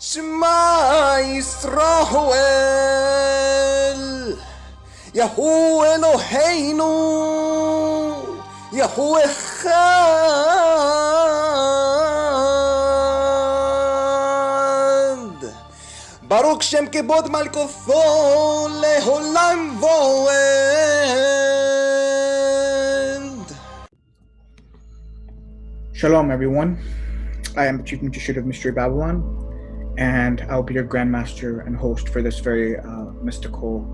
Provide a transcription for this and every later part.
Shema Yisrael, Yahu Eloheinu, Yahu Echad, Baruch Shem Kebod Malkotho Leholam Voed. Shalom, everyone. I am the Chief Magician of Mystery Babylon, and I'll be your Grandmaster and host for this very mystical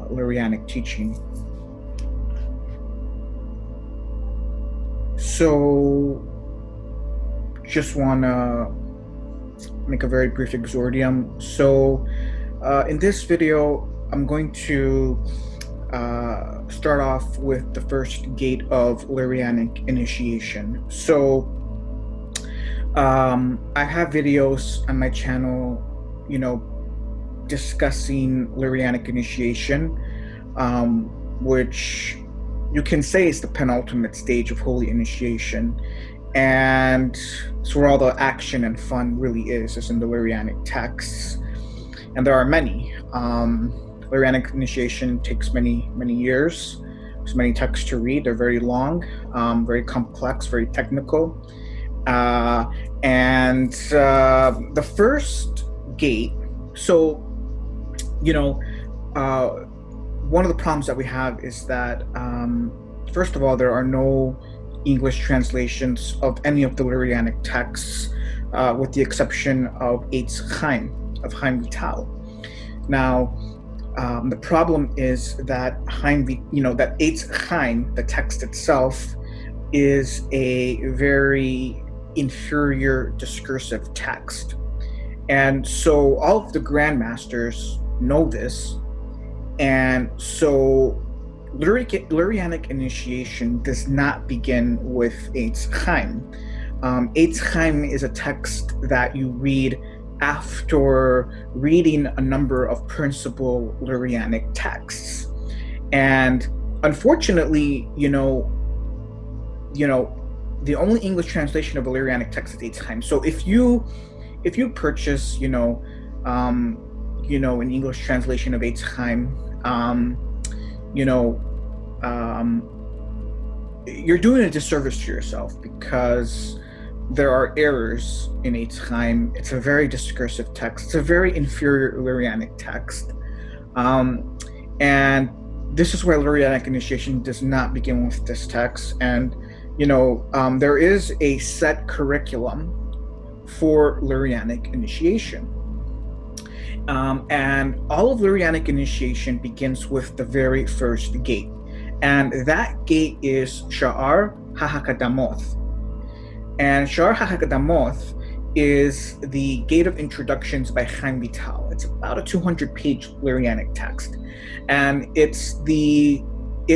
Lurianic teaching. So, just want to make a very brief exordium. So, in this video, I'm going to start off with the first gate of Lurianic initiation. So, I have videos on my channel, discussing Lurianic initiation, which you can say is the penultimate stage of holy initiation, and it's where all the action and fun really is in the Lurianic texts, and there are many. Lurianic initiation takes many years. There's many texts to read. They're very long, very complex, very technical. And the first gate, so, one of the problems that we have is that, first of all, there are no English translations of any of the Lurianic texts, with the exception of Eitz Chaim, of Chaim Vital. Now, the problem is that that Eitz Chaim, the text itself, is a very inferior discursive text, and so all of the grandmasters know this, and so Lurianic initiation does not begin with Eitz Chaim. Eitz Chaim is a text that you read after reading a number of principal Lurianic texts, and unfortunately, the only English translation of a Lurianic text is Eitz Chaim. So if you purchase, an English translation of Eitz Chaim, you're doing a disservice to yourself, because there are errors in Eitz Chaim. It's a very discursive text. It's a very inferior Lurianic text, and this is why Lurianic initiation does not begin with this text. And there is a set curriculum for Lurianic initiation. And all of Lurianic initiation begins with the very first gate. And that gate is Shaar, HaHaQdamoth. And Shaar, HaHaQdamoth is the gate of introductions by Chaim Vital. It's about a 200-page Lurianic text. And it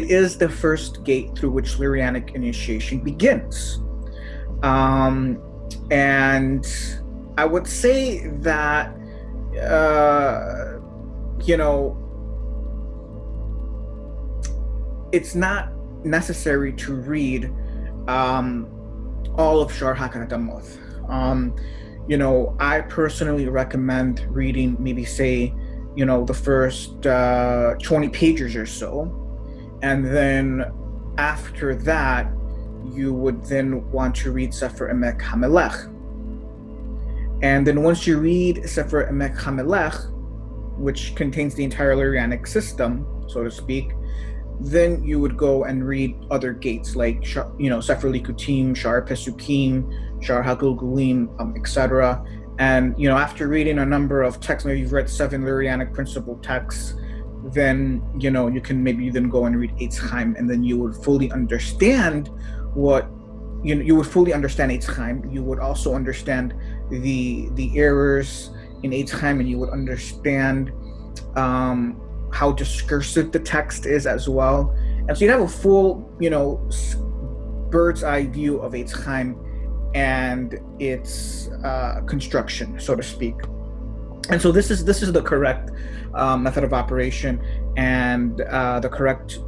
is the first gate through which Lurianic initiation begins. And I would say that, it's not necessary to read all of Shaar HaHaQdamoth. I personally recommend reading maybe, say, the first 20 pages or so. And then after that, you would then want to read Sefer Emek HaMelech. And then once you read Sefer Emek HaMelech, which contains the entire Lurianic system, so to speak, then you would go and read other gates like, Sefer Likutim, Shaar Pesukim, Shaar HaGilgulim, etc. And, after reading a number of texts, maybe you've read 7 Lurianic principal texts, then you can maybe then go and read Eitz Chaim, and then you would fully understand you would fully understand Eitz Chaim. You would also understand the errors in Eitz Chaim, and you would understand how discursive the text is as well. And so you'd have a full bird's eye view of Eitz Chaim and its construction, so to speak. And so this is the correct method of operation, and the correct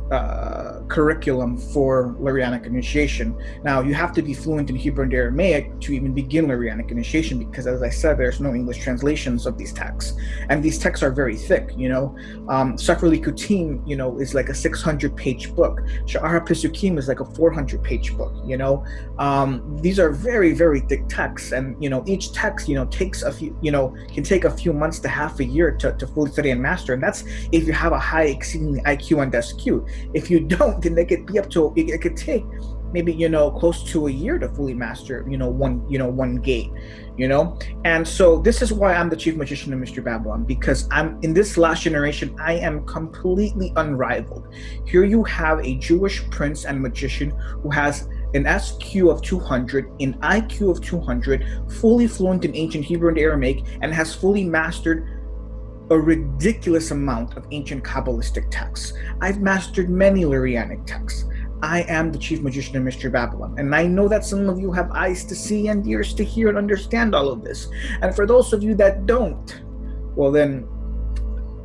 curriculum for Lurianic initiation. Now, you have to be fluent in Hebrew and Aramaic to even begin Lurianic initiation, because, as I said, there's no English translations of these texts, and these texts are very thick. Sefer Likutim, is like a 600-page book. Shaar Pesukim is like a 400-page book. These are very, very thick texts, and each text takes a few, can take a few months to half a year to fully study and master, and that's if you have a high exceeding IQ and SQ. If you don't, then it could take maybe close to a year to fully master one gate. And so this is why I'm the chief magician of Mr. Babylon, because I'm in this last generation. I am completely unrivaled. Here you have a Jewish prince and magician who has an SQ of 200, an IQ of 200, fully fluent in ancient Hebrew and Aramaic, and has fully mastered a ridiculous amount of ancient Kabbalistic texts. I've mastered many Lurianic texts. I am the chief magician of Mr. Babylon, and I know that some of you have eyes to see and ears to hear and understand all of this. And for those of you that don't, well then,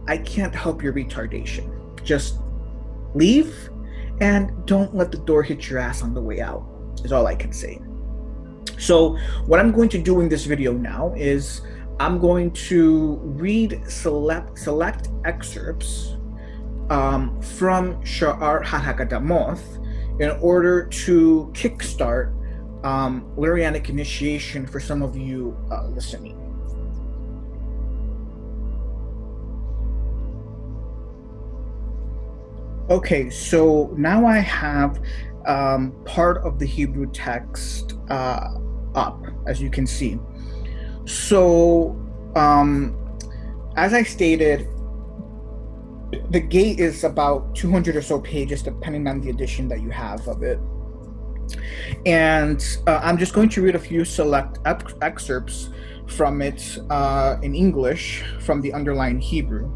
I can't help your retardation. Just leave, and don't let the door hit your ass on the way out, is all I can say. So what I'm going to do in this video now is I'm going to read select excerpts from Shaar HaHaQdamoth in order to kickstart Lurianic initiation for some of you listening. Okay, so now I have part of the Hebrew text up, as you can see. So, as I stated, the gate is about 200 or so pages, depending on the edition that you have of it. And I'm just going to read a few select excerpts from it in English from the underlying Hebrew.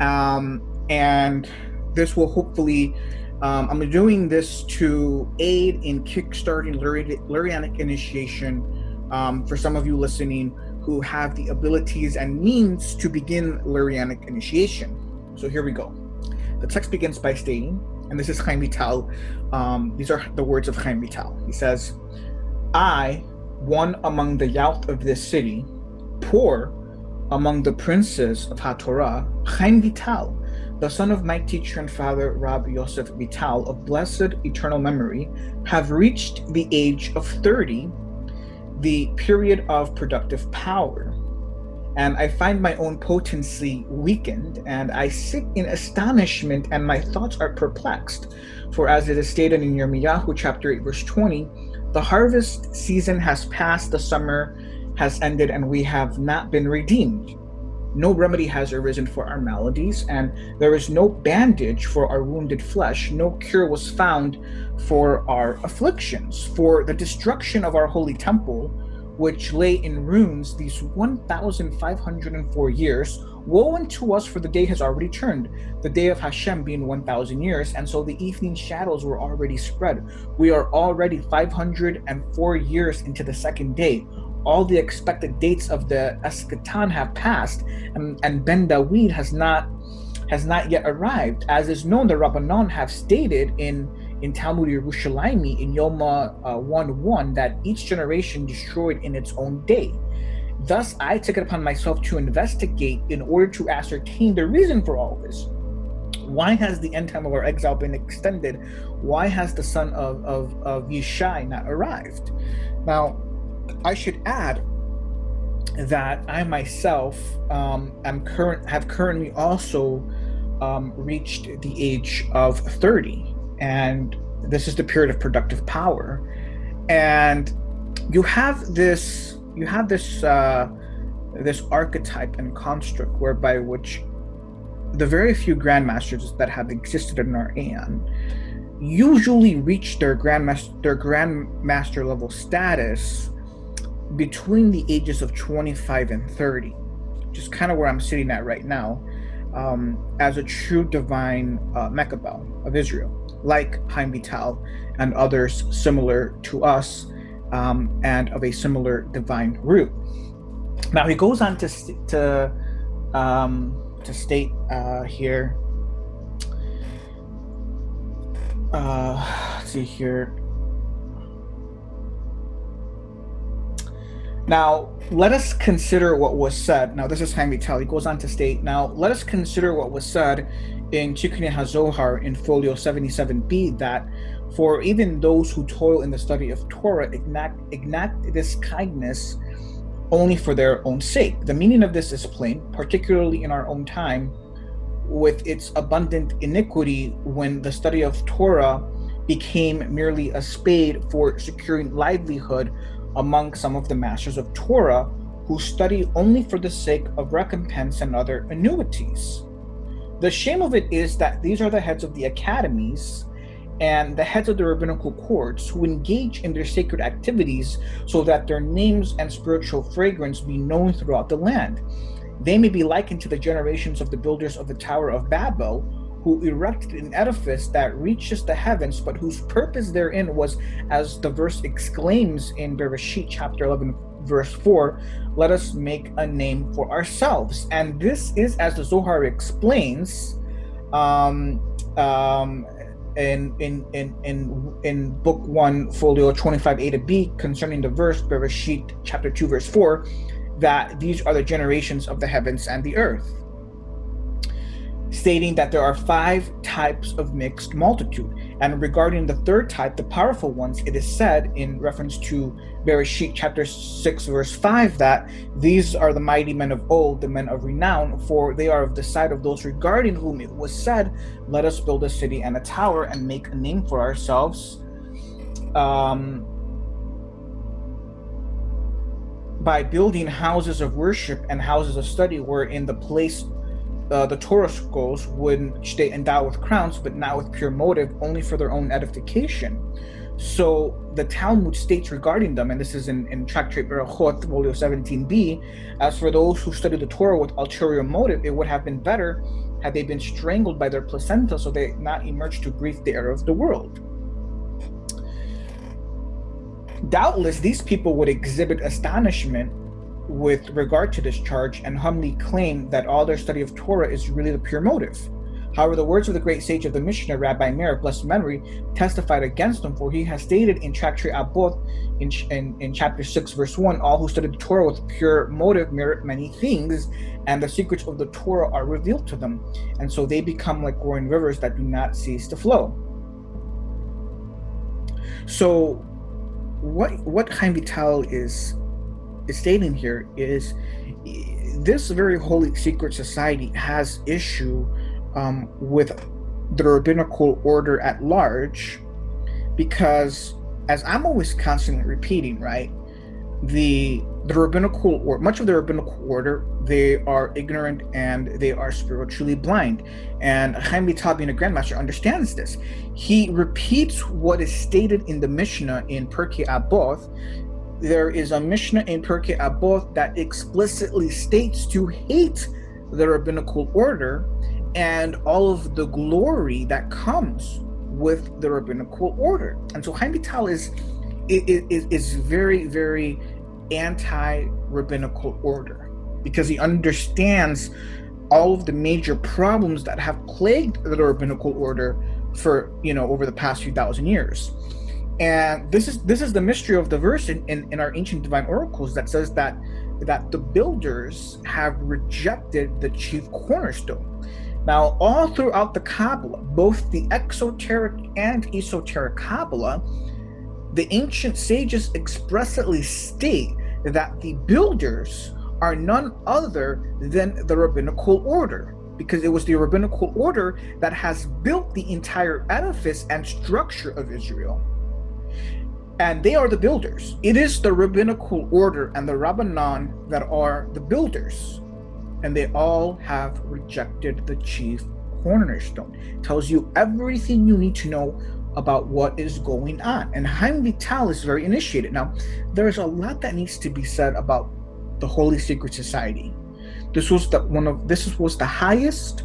And this will hopefully, I'm doing this to aid in kickstarting Lurianic initiation for some of you listening who have the abilities and means to begin Lurianic initiation. So here we go. The text begins by stating, and this is Chaim Vital, these are the words of Chaim Vital. He says, I, one among the youth of this city, poor among the princes of HaTorah, Chaim Vital, the son of my teacher and father, Rab Yosef Vital, of blessed eternal memory, have reached the age of 30, the period of productive power. And I find my own potency weakened, and I sit in astonishment, and my thoughts are perplexed. For as it is stated in Yirmiyahu chapter 8, verse 20, the harvest season has passed, the summer has ended, and we have not been redeemed. No remedy has arisen for our maladies, and there is no bandage for our wounded flesh. No cure was found for our afflictions. For the destruction of our holy temple, which lay in ruins these 1,504 years, woe unto us, for the day has already turned, the day of Hashem being 1,000 years, and so the evening shadows were already spread. We are already 504 years into the second day. All the expected dates of the Eschaton have passed, and Ben Dawid has not yet arrived. As is known, the Rabbanon have stated in Talmud Yerushalayim in Yoma 1:1 that each generation destroyed in its own day. Thus, I took it upon myself to investigate in order to ascertain the reason for all this. Why has the end time of our exile been extended? Why has the son of Yishai not arrived? Now, I should add that I myself have currently also reached the age of 30, and this is the period of productive power. And you have this archetype and construct whereby which the very few grandmasters that have existed in our aeon usually reach their grandmaster level status between the ages of 25 and 30, which is kind of where I'm sitting at right now, as a true divine Mechabel of Israel, like Chaim Vital and others similar to us, and of a similar divine root. Now he goes on to state here, Let's see here. Now, let us consider what was said. Now, this is Chaim Vital. He goes on to state, now, let us consider what was said in Tikkunei HaZohar in folio 77b, that for even those who toil in the study of Torah enact this kindness only for their own sake. The meaning of this is plain, particularly in our own time, with its abundant iniquity when the study of Torah became merely a spade for securing livelihood among some of the masters of Torah who study only for the sake of recompense and other annuities. The shame of it is that these are the heads of the academies and the heads of the rabbinical courts who engage in their sacred activities so that their names and spiritual fragrance be known throughout the land. They may be likened to the generations of the builders of the Tower of Babel, who erected an edifice that reaches the heavens, but whose purpose therein was, as the verse exclaims in Bereshit chapter 11, verse 4, let us make a name for ourselves. And this is, as the Zohar explains, in book 1, folio 25a to b, concerning the verse, Bereshit chapter 2, verse 4, that these are the generations of the heavens and the earth, stating that there are 5 types of mixed multitude. And regarding the third type, the powerful ones, it is said in reference to Bereshit chapter 6, verse 5, that these are the mighty men of old, the men of renown, for they are of the side of those regarding whom it was said, let us build a city and a tower and make a name for ourselves, by building houses of worship and houses of study, wherein the place the Torah scrolls which they endow with crowns, but not with pure motive, only for their own edification. So the Talmud states regarding them, and this is in Tractate Berachot, folio 17b, as for those who study the Torah with ulterior motive, it would have been better had they been strangled by their placenta, so they not emerge to breathe the air of the world. Doubtless, these people would exhibit astonishment with regard to this charge and humbly claim that all their study of Torah is really the pure motive. However, the words of the great sage of the Mishnah, Rabbi Meir, blessed memory, testified against them, for he has stated in HaHaQdamoth in chapter 6, verse 1, all who study the Torah with pure motive merit many things, and the secrets of the Torah are revealed to them, and so they become like growing rivers that do not cease to flow. So what Chaim Vital is stating here is this very holy secret society has issue with the rabbinical order at large, because, as I'm always constantly repeating, right, the rabbinical, or much of the rabbinical order, they are ignorant and they are spiritually blind. And Chaim Vital, being a grandmaster, understands this. He repeats what is stated in the Mishnah in Pirkei Avot. There is a Mishnah in Pirkei Avot that explicitly states to hate the rabbinical order and all of the glory that comes with the rabbinical order. And so Chaim Vital is very, very anti-rabbinical order, because he understands all of the major problems that have plagued the rabbinical order for, over the past few thousand years. And this is the mystery of the verse in our ancient divine oracles that says that the builders have rejected the chief cornerstone. Now, all throughout the Kabbalah, both the exoteric and esoteric Kabbalah, the ancient sages expressly state that the builders are none other than the rabbinical order, because it was the rabbinical order that has built the entire edifice and structure of Israel. And they are the builders. It is the rabbinical order and the Rabbanan that are the builders. And they all have rejected the chief cornerstone. It tells you everything you need to know about what is going on. And Chaim Vital is very initiated. Now, there's a lot that needs to be said about the Holy Secret Society. This was the highest,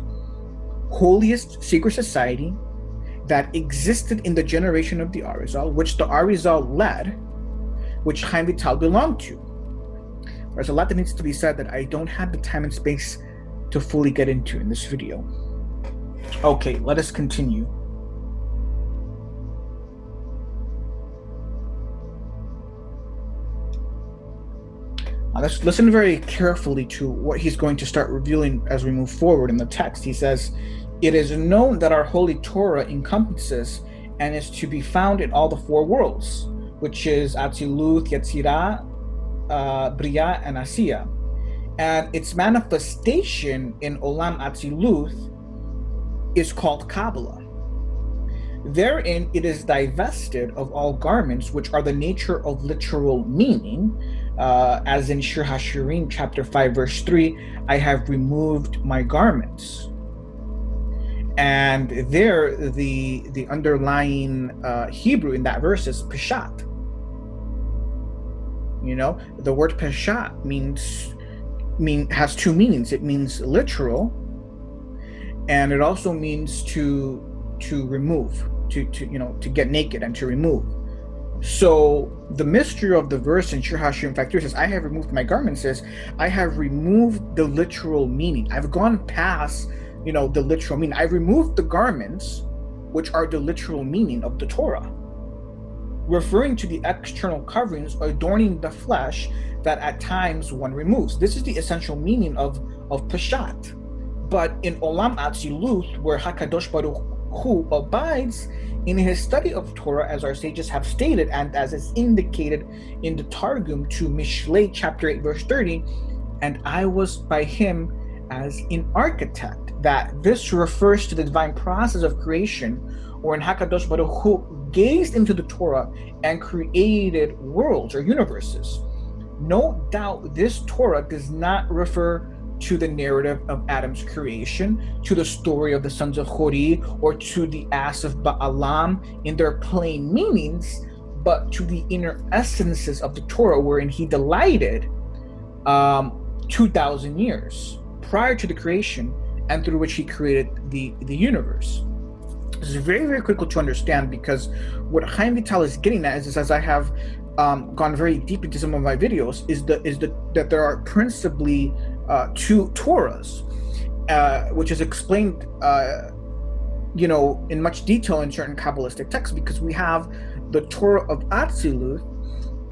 holiest secret society that existed in the generation of the Arizal, which the Arizal led, which Chaim Vital belonged to. There's a lot that needs to be said that I don't have the time and space to fully get into in this video. Okay, let us continue. Let's listen very carefully to what he's going to start revealing as we move forward in the text. He says, "It is known that our holy Torah encompasses and is to be found in all the four worlds, which is Atziluth, Yetzirah, Bria, and Asiya. And its manifestation in Olam Atziluth is called Kabbalah. Therein it is divested of all garments, which are the nature of literal meaning, as in Shaar HaShirim, chapter 5, verse 3, I have removed my garments." And there, the underlying Hebrew in that verse is Peshat. You know, the word Peshat has two meanings. It means literal, and it also means to remove, to get naked and to remove. So the mystery of the verse in Shaar HaShirim 5:3 says, I have removed my garments, says, I have removed the literal meaning. I've gone past, the literal meaning. I've removed the garments, which are the literal meaning of the Torah, referring to the external coverings adorning the flesh that at times one removes. This is the essential meaning of Peshat. But in Olam Atziluth, where HaKadosh Baruch Hu abides in his study of Torah, as our sages have stated, and as is indicated in the Targum to Mishlei chapter 8 verse 30, and I was by him as an architect, that this refers to the divine process of creation, wherein HaKadosh Baruch Hu gazed into the Torah and created worlds or universes. No doubt this Torah does not refer to the narrative of Adam's creation, to the story of the sons of Hori, or to the ass of Baalam in their plain meanings, but to the inner essences of the Torah, wherein he delighted 2,000 years prior to the creation, and through which he created the universe. This is very, very critical to understand, because what Chaim Vital is getting at is as I have gone very deep into some of my videos, is that there are principally two Torahs, which is explained in much detail in certain Kabbalistic texts, because we have the Torah of Atziluth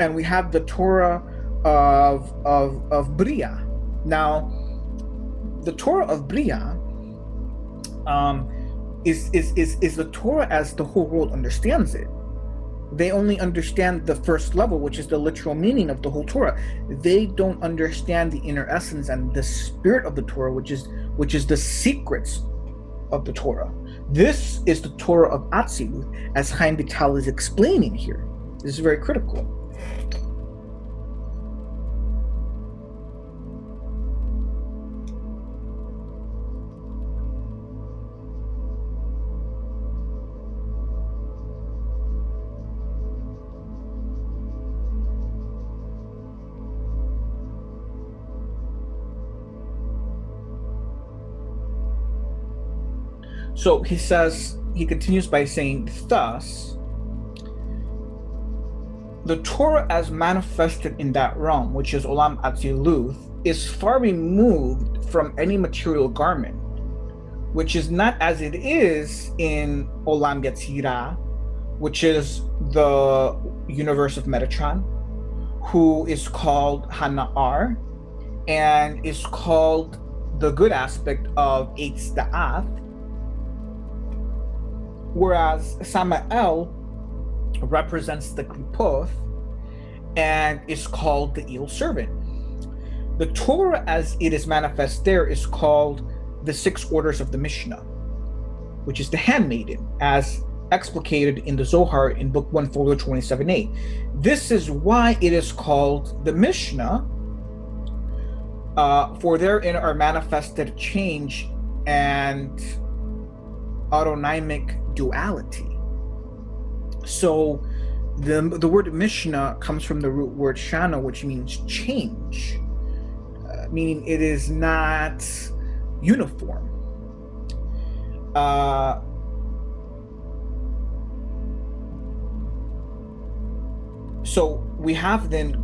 and we have the Torah of Bria. Now, the Torah of Bria is the Torah as the whole world understands it. They only understand the first level, which is the literal meaning of the whole Torah. They don't understand the inner essence and the spirit of the Torah, which is the secrets of the Torah. This is the Torah of Atziluth, as Chaim Vital is explaining here. This is very critical. So he continues by saying, thus, the Torah as manifested in that realm, which is Olam Atziluth, is far removed from any material garment, which is not as it is in Olam Yetzirah, which is the universe of Metatron, who is called Hana'ar, and is called the good aspect of Eitz Da'ath, whereas Samael represents the Klipoth and is called the evil servant. The Torah as it is manifest there is called the 6 orders of the Mishnah, which is the handmaiden, as explicated in the Zohar in book 1, 427a. This is why it is called the Mishnah, for therein are manifested change and autonymic duality. So the word Mishnah comes from the root word Shana, which means change, meaning it is not uniform. So we have then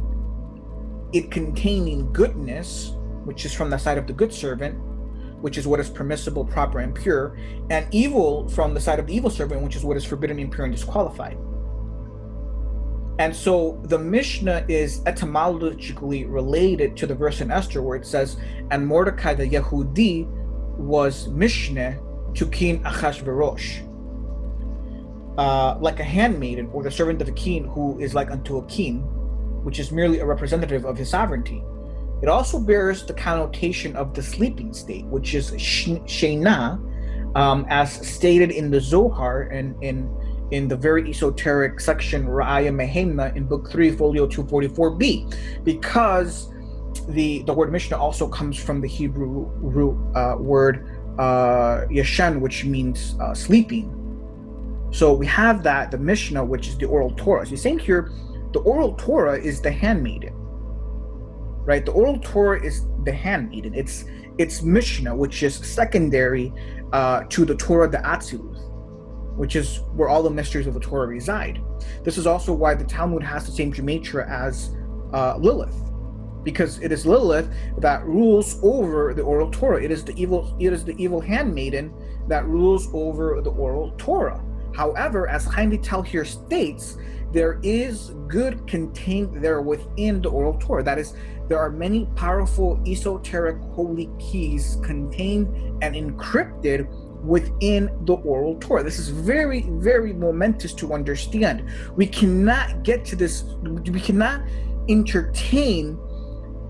it containing goodness, which is from the side of the good servant, which is what is permissible, proper, and pure, and evil from the side of the evil servant, which is what is forbidden, impure, and disqualified. And so the Mishnah is etymologically related to the verse in Esther where it says, and Mordecai the Yehudi was Mishneh to King Achashverosh. Like a handmaiden or the servant of a king who is like unto a king, which is merely a representative of his sovereignty. It also bears the connotation of the sleeping state, which is Sheina, as stated in the Zohar and in the very esoteric section Ra'aya Mehemna in book 3, folio 244b, because the word Mishnah also comes from the Hebrew root word Yashan, which means sleeping. So we have that, the Mishnah, which is the oral Torah. So he's saying here, the oral Torah is the handmaiden, right? The oral Torah is the handmaiden. It's Mishnah, which is secondary to the Torah the Atziluth, which is where all the mysteries of the Torah reside. This is also why the Talmud has the same gematria as Lilith, because it is Lilith that rules over the oral Torah. It is the evil handmaiden that rules over the oral Torah. However, as Chaim Vital here states, there is good contained there within the oral Torah. That is, there are many powerful esoteric holy keys contained and encrypted within the oral Torah. This is very, very momentous to understand. We cannot get to this, we cannot entertain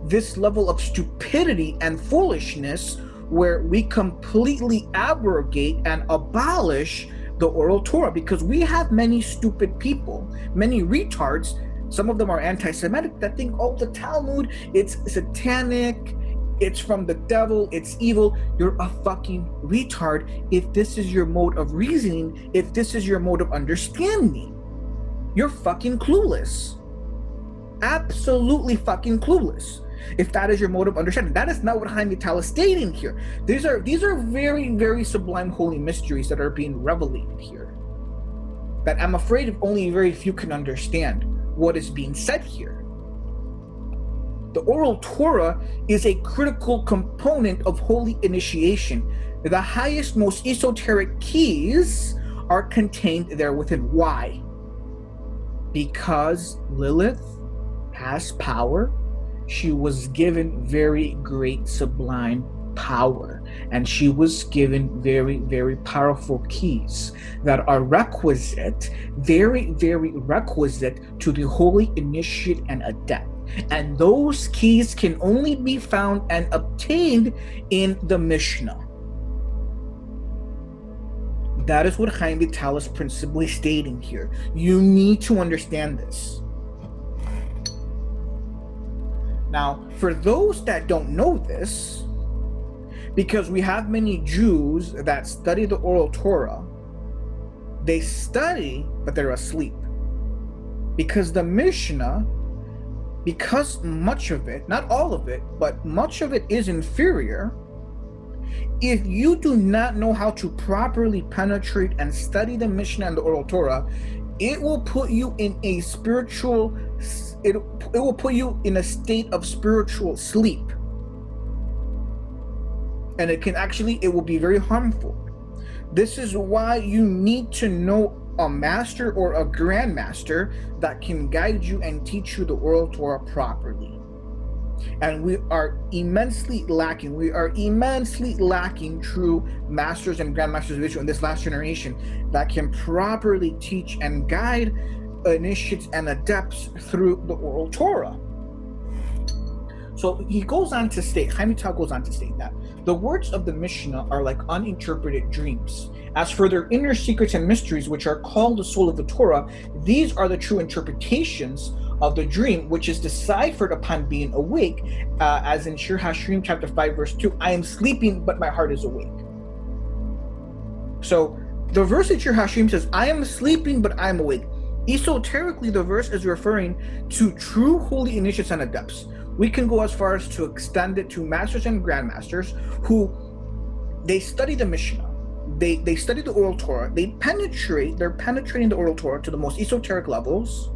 this level of stupidity and foolishness where we completely abrogate and abolish the oral Torah, because we have many stupid people, many retards. Some of them are anti-Semitic that think, oh, the Talmud, it's satanic, it's from the devil, it's evil. You're a fucking retard if this is your mode of reasoning, if this is your mode of understanding. You're fucking clueless. Absolutely fucking clueless. If that is your mode of understanding, that is not what Chaim Vital is stating here. These are very, very sublime holy mysteries that are being revelated here, that I'm afraid only very few can understand what is being said here. The oral Torah is a critical component of holy initiation. The highest, most esoteric keys are contained there within. Why? Because Lilith has power. She was given very great sublime power, and she was given very, very powerful keys that are requisite, very, very requisite to the holy initiate and adept. And those keys can only be found and obtained in the Mishnah. That is what Chaim Vital is principally stating here. You need to understand this. Now, for those that don't know this, because we have many Jews that study the oral Torah, they study, but they're asleep. Because the Mishnah, because much of it, not all of it, but much of it is inferior, if you do not know how to properly penetrate and study the Mishnah and the oral Torah, it will put you in a spiritual, it will put you in a state of spiritual sleep. And it will be very harmful. This is why you need to know a master or a grandmaster that can guide you and teach you the oral Torah properly. And we are immensely lacking true masters and grandmasters of Israel in this last generation that can properly teach and guide initiates and adepts through the oral Torah. So he goes on to state, Chaim Vital goes on to state that the words of the Mishnah are like uninterpreted dreams. As for their inner secrets and mysteries, which are called the soul of the Torah, these are the true interpretations of the dream, which is deciphered upon being awake, as in Shaar chapter 5, verse 2, I am sleeping, but my heart is awake. So the verse in Shaar says, I am sleeping, but I am awake. Esoterically, the verse is referring to true holy initiates and adepts. We can go as far as to extend it to masters and grandmasters who they study the Mishnah, they study the oral Torah, they're penetrating the oral Torah to the most esoteric levels.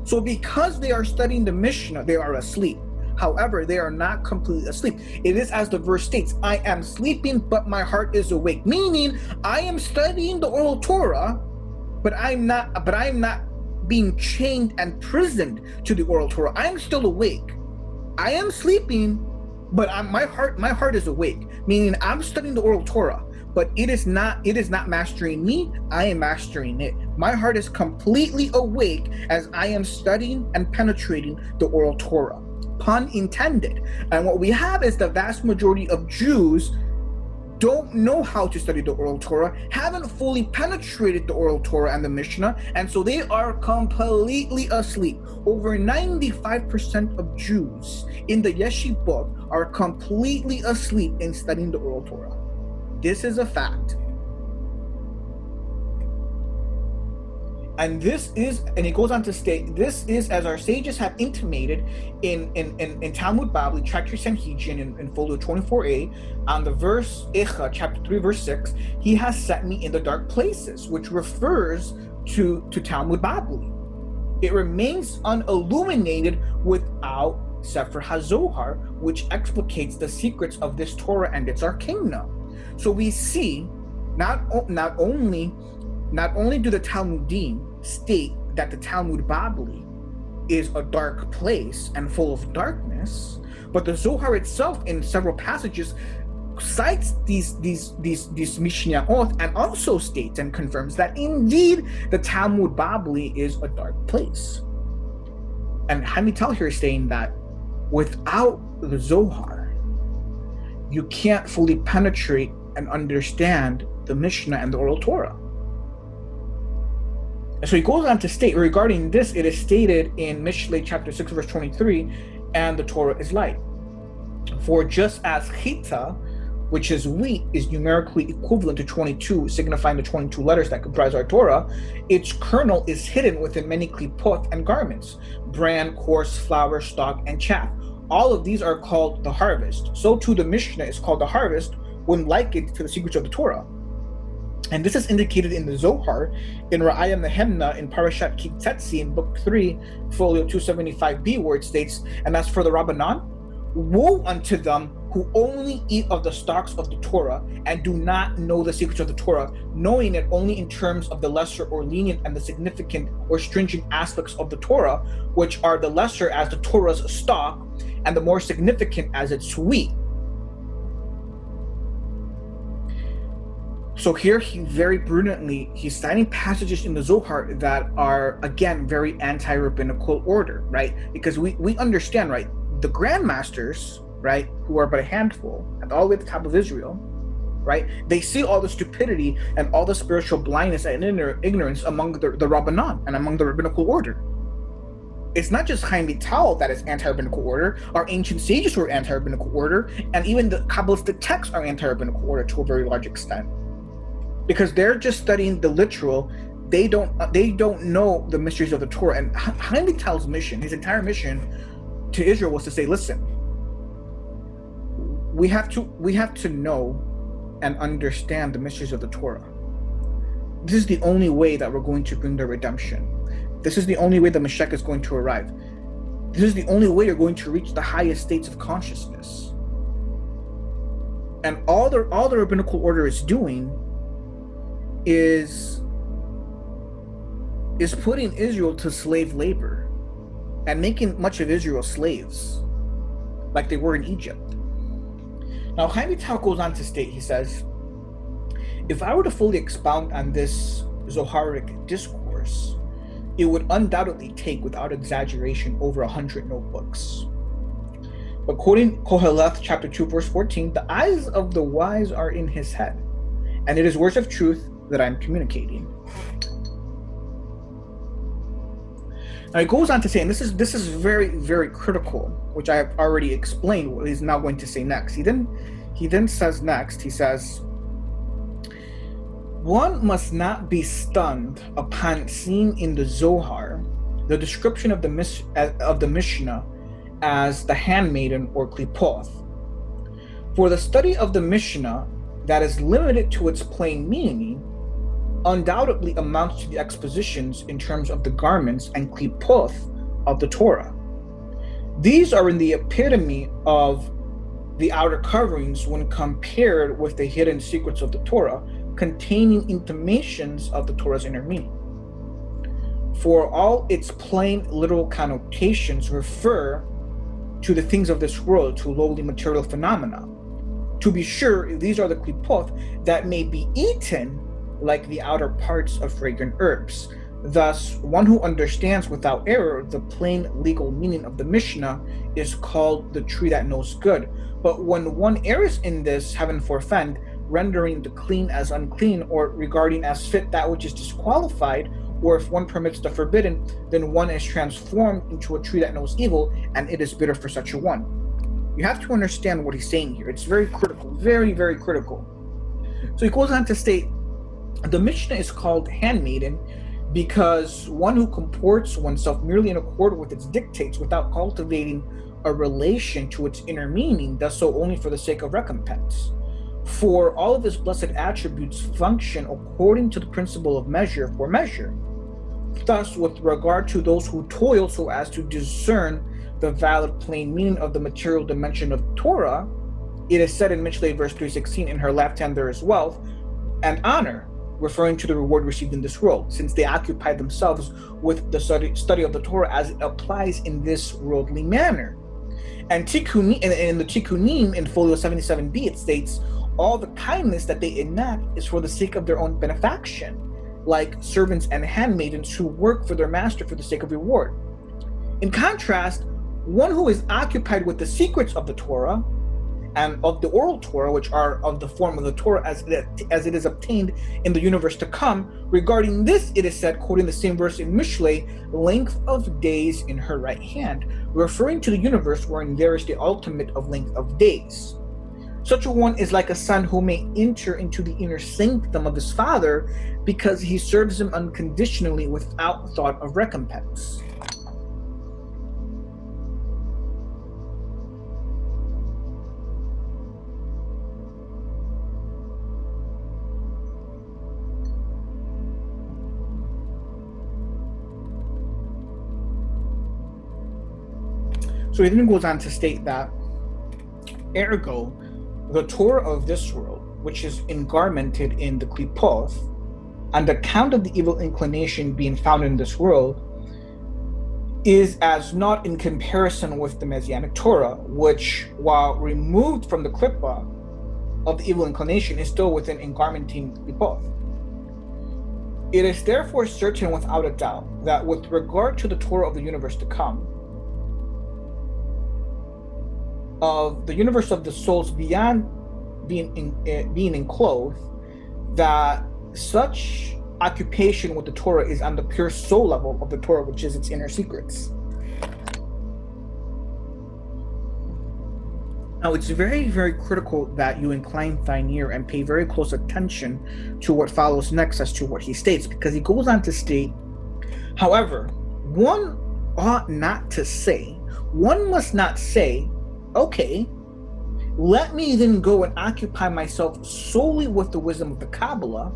So because they are studying the Mishnah, they are asleep. However, they are not completely asleep. It is as the verse states, I am sleeping, but my heart is awake. Meaning, I am studying the oral Torah, but I'm not being chained and prisoned to the oral Torah. I am still awake. I am sleeping, but my heart is awake, meaning I'm studying the oral Torah, but it is not mastering me. I am mastering it. My heart is completely awake as I am studying and penetrating the oral Torah, pun intended. And what we have is the vast majority of Jews don't know how to study the oral Torah, haven't fully penetrated the oral Torah and the Mishnah, and so they are completely asleep. Over 95% of Jews in the Yeshiva book are completely asleep in studying the oral Torah. This is a fact. And this is, and he goes on to state, this is, as our sages have intimated in Talmud Bavli, Tractate Sanhedrin, in folio 24a, on the verse Icha, chapter 3, verse 6, he has set me in the dark places, which refers to Talmud Bavli. It remains unilluminated without Sefer HaZohar, which explicates the secrets of this Torah and its arcana. So we see, not only do the Talmudim state that the Talmud Bavli is a dark place and full of darkness, but the Zohar itself, in several passages, cites these Mishnayot and also states and confirms that indeed the Talmud Bavli is a dark place. And Hamital here is saying that without the Zohar, you can't fully penetrate and understand the Mishnah and the oral Torah. So he goes on to state, regarding this, it is stated in Mishlei chapter 6, verse 23, and the Torah is light. For just as chita, which is wheat, is numerically equivalent to 22, signifying the 22 letters that comprise our Torah, its kernel is hidden within many klipot and garments, bran, coarse, flour, stalk, and chaff. All of these are called the harvest. So too the Mishnah is called the harvest when likened to the secrets of the Torah. And this is indicated in the Zohar, in Ra'aya Nehemna, in Parashat Kitetzi, in Book 3, folio 275b, where it states, and as for the Rabbanan, woe unto them who only eat of the stalks of the Torah and do not know the secrets of the Torah, knowing it only in terms of the lesser or lenient and the significant or stringent aspects of the Torah, which are the lesser as the Torah's stalk and the more significant as its wheat. So here he very brilliantly, he's citing passages in the Zohar that are, again, very anti-rabbinical order, right? Because we understand, right, the grandmasters, right, who are but a handful, and all the way at the top of Israel, right, they see all the stupidity and all the spiritual blindness and ignorance among the Rabbanan and among the rabbinical order. It's not just Chaim Vital that is anti-rabbinical order. Our ancient sages were anti-rabbinical order, and even the Kabbalistic texts are anti-rabbinical order to a very large extent. Because they're just studying the literal, they don't know the mysteries of the Torah. And Chaim Vital's mission, his entire mission to Israel, was to say, listen, we have to know and understand the mysteries of the Torah. This is the only way that we're going to bring the redemption. This is the only way the Mashiach is going to arrive. This is the only way you're going to reach the highest states of consciousness. And all the rabbinical order is doing is putting Israel to slave labor and making much of Israel slaves, like they were in Egypt. Now, Chaim Vital goes on to state, he says, if I were to fully expound on this Zoharic discourse, it would undoubtedly take, without exaggeration, over 100 notebooks. But quoting Koheleth chapter 2, verse 14, the eyes of the wise are in his head, and it is words of truth that I'm communicating. Now he goes on to say, and this is very, very critical, which I have already explained what he's now going to say next. He then says next, he says, one must not be stunned upon seeing in the Zohar the description of the Mishnah as the handmaiden or klipoth. For the study of the Mishnah that is limited to its plain meaning undoubtedly amounts to the expositions in terms of the garments and klipoth of the Torah. These are in the epitome of the outer coverings when compared with the hidden secrets of the Torah, containing intimations of the Torah's inner meaning. for all its plain literal connotations refer to the things of this world, to lowly material phenomena. To be sure, these are the klipoth that may be eaten like the outer parts of fragrant herbs. Thus, one who understands without error the plain legal meaning of the Mishnah is called the tree that knows good. But when one errs in this, heaven forfend, rendering the clean as unclean, or regarding as fit that which is disqualified, or if one permits the forbidden, then one is transformed into a tree that knows evil, and it is bitter for such a one. You have to understand what he's saying here. It's very critical, very, very critical. So he goes on to state, the Mishnah is called handmaiden because one who comports oneself merely in accord with its dictates without cultivating a relation to its inner meaning does so only for the sake of recompense. For all of his blessed attributes function according to the principle of measure for measure. Thus, with regard to those who toil so as to discern the valid plain meaning of the material dimension of Torah, it is said in Mishlei verse 316, in her left hand there is wealth and honor, referring to the reward received in this world, since they occupy themselves with the study of the Torah as it applies in this worldly manner. And in the Tikkunim, in folio 77b, it states, all the kindness that they enact is for the sake of their own benefaction, like servants and handmaidens who work for their master for the sake of reward. In contrast, one who is occupied with the secrets of the Torah and of the oral Torah, which are of the form of the Torah as it is obtained in the universe to come, regarding this it is said, quoting the same verse in Mishlei, length of days in her right hand, referring to the universe wherein there is the ultimate of length of days. Such a one is like a son who may enter into the inner sanctum of his father because he serves him unconditionally without thought of recompense. So he then goes on to state that, ergo, the Torah of this world, which is engarmented in the klipoth, on account of the evil inclination being found in this world, is as naught in comparison with the Messianic Torah, which, while removed from the klippah of the evil inclination, is still within engarmenting klipoth. It is therefore certain without a doubt that with regard to the Torah of the universe to come, of the universe of the souls beyond being enclosed, that such occupation with the Torah is on the pure soul level of the Torah, which is its inner secrets. Now, it's very, very critical that you incline thine ear and pay very close attention to what follows next as to what he states, because he goes on to state, however, one ought not to say, one must not say, okay, let me then go and occupy myself solely with the wisdom of the Kabbalah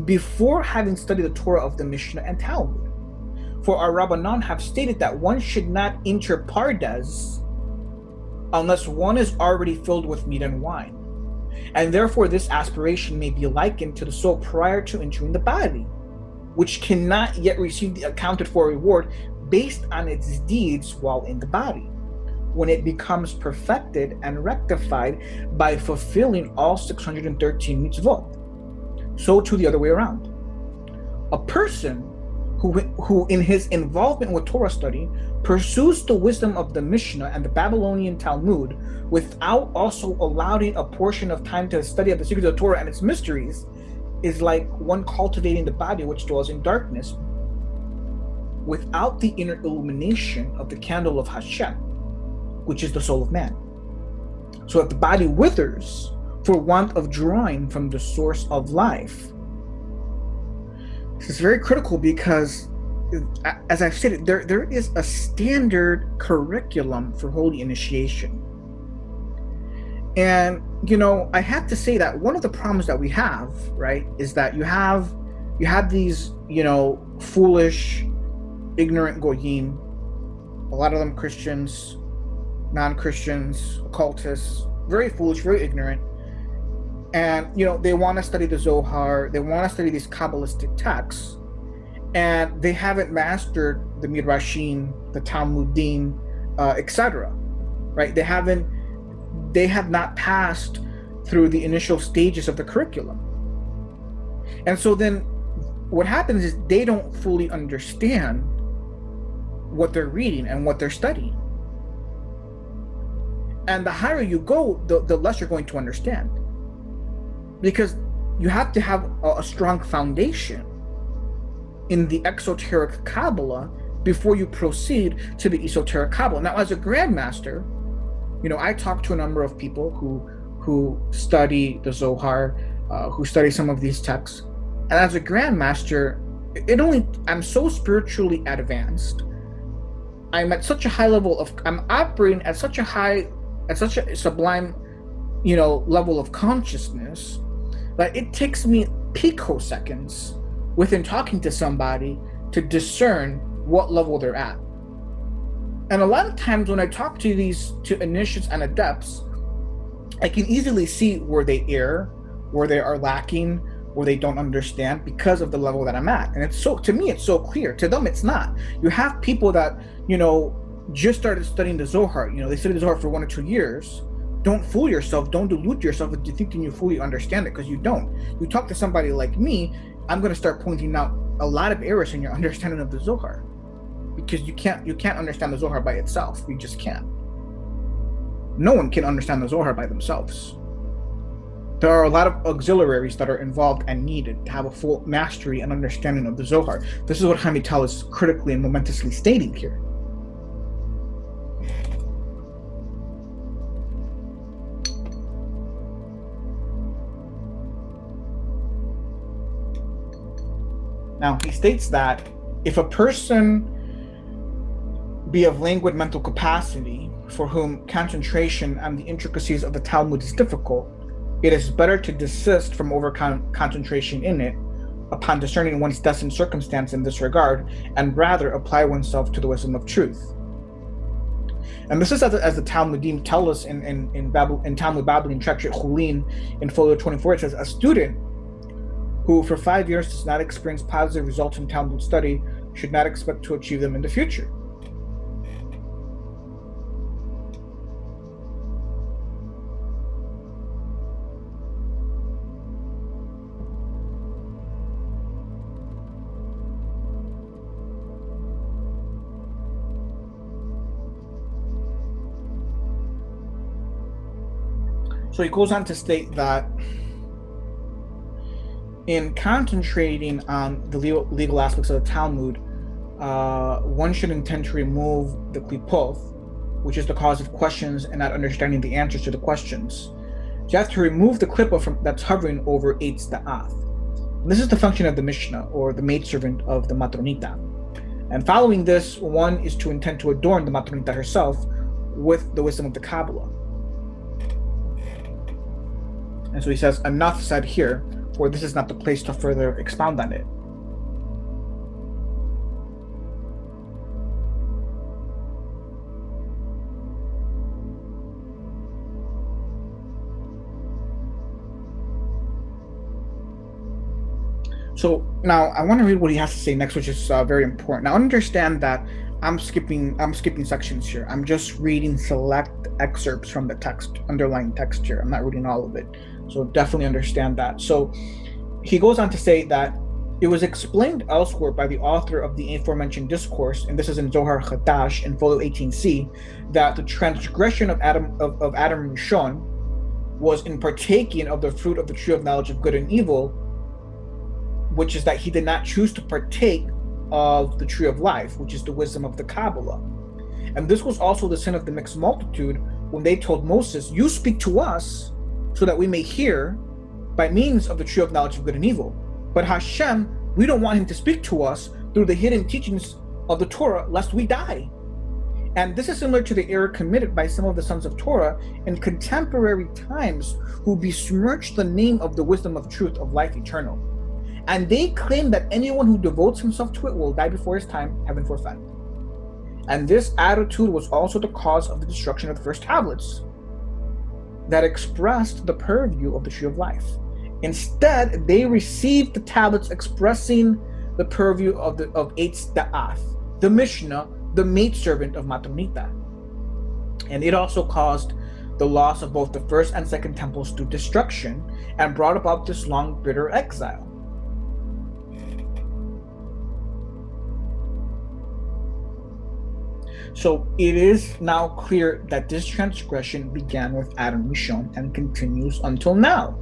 before having studied the Torah of the Mishnah and Talmud. For our Rabbanan have stated that one should not enter Pardes unless one is already filled with meat and wine. And therefore this aspiration may be likened to the soul prior to entering the body, which cannot yet receive the accounted for reward based on its deeds while in the body, when it becomes perfected and rectified by fulfilling all 613 mitzvot. So too the other way around. A person who in his involvement with Torah study pursues the wisdom of the Mishnah and the Babylonian Talmud without also allowing a portion of time to the study of the secrets of the Torah and its mysteries is like one cultivating the body which dwells in darkness without the inner illumination of the candle of Hashem, which is the soul of man. So that the body withers for want of drawing from the source of life. This is very critical because, as I've stated, there is a standard curriculum for holy initiation. And, I have to say that one of the problems that we have, right, is that you have these, foolish, ignorant goyim, a lot of them Christians, non-Christians, occultists, very foolish, very ignorant. And, they want to study the Zohar, they want to study these Kabbalistic texts, and they haven't mastered the Midrashim, the Talmudim, etc. Right? They have not passed through the initial stages of the curriculum. And so then what happens is they don't fully understand what they're reading and what they're studying. And the higher you go, the less you're going to understand. Because you have to have a strong foundation in the exoteric Kabbalah before you proceed to the esoteric Kabbalah. Now, as a grandmaster, I talk to a number of people who study the Zohar, who study some of these texts. And as a grandmaster, I'm so spiritually advanced. I'm at such a high level I'm operating at such a sublime, level of consciousness that it takes me picoseconds within talking to somebody to discern what level they're at. And a lot of times when I talk to initiates and adepts, I can easily see where they err, where they are lacking, where they don't understand because of the level that I'm at. And to me, it's so clear. To them, it's not. You have people that, just started studying the Zohar. They studied the Zohar for 1 or 2 years. Don't fool yourself. Don't delude yourself into thinking you fully understand it, because you don't. You talk to somebody like me, I'm going to start pointing out a lot of errors in your understanding of the Zohar, because you can't understand the Zohar by itself. You just can't. No one can understand the Zohar by themselves. There are a lot of auxiliaries that are involved and needed to have a full mastery and understanding of the Zohar. This is what Hamital is critically and momentously stating here. Now, he states that if a person be of languid mental capacity, for whom concentration on the intricacies of the Talmud is difficult, it is better to desist from over-concentration in it, upon discerning one's destined circumstance in this regard, and rather apply oneself to the wisdom of truth. And this is as the Talmudim tell us in Talmud Babylon, Tractate Chulin, in folio 24. It says, a student who for 5 years does not experience positive results in Talmud study should not expect to achieve them in the future. So he goes on to state that in concentrating on the legal aspects of the Talmud, one should intend to remove the klipoth, which is the cause of questions and not understanding the answers to the questions. So you have to remove the klipoth that's hovering over eitz da'ath. This is the function of the Mishnah, or the maidservant of the matronita. And following this, one is to intend to adorn the matronita herself with the wisdom of the Kabbalah. And so he says, enough said here, for this is not the place to further expound on it. So now I want to read what he has to say next, which is very important. Now understand that I'm skipping sections here. I'm just reading select excerpts from the text, underlying text here. I'm not reading all of it. So definitely understand that. So he goes on to say that it was explained elsewhere by the author of the aforementioned discourse, and this is in Zohar Chadash in folio 18c, that the transgression of Adam Rishon was in partaking of the fruit of the tree of knowledge of good and evil, which is that he did not choose to partake of the tree of life, which is the wisdom of the Kabbalah. And this was also the sin of the mixed multitude when they told Moses, you speak to us so that we may hear by means of the tree of knowledge of good and evil. But Hashem, we don't want him to speak to us through the hidden teachings of the Torah, lest we die. And this is similar to the error committed by some of the sons of Torah in contemporary times, who besmirched the name of the wisdom of truth of life eternal. And they claim that anyone who devotes himself to it will die before his time, heaven forfend. And this attitude was also the cause of the destruction of the first tablets that expressed the purview of the tree of life. Instead, they received the tablets expressing the purview of Eitz Da'ath, the Mishnah, the maidservant of Matronita. And it also caused the loss of both the first and second temples to destruction and brought about this long, bitter exile. So it is now clear that this transgression began with Adam Rishon and continues until now.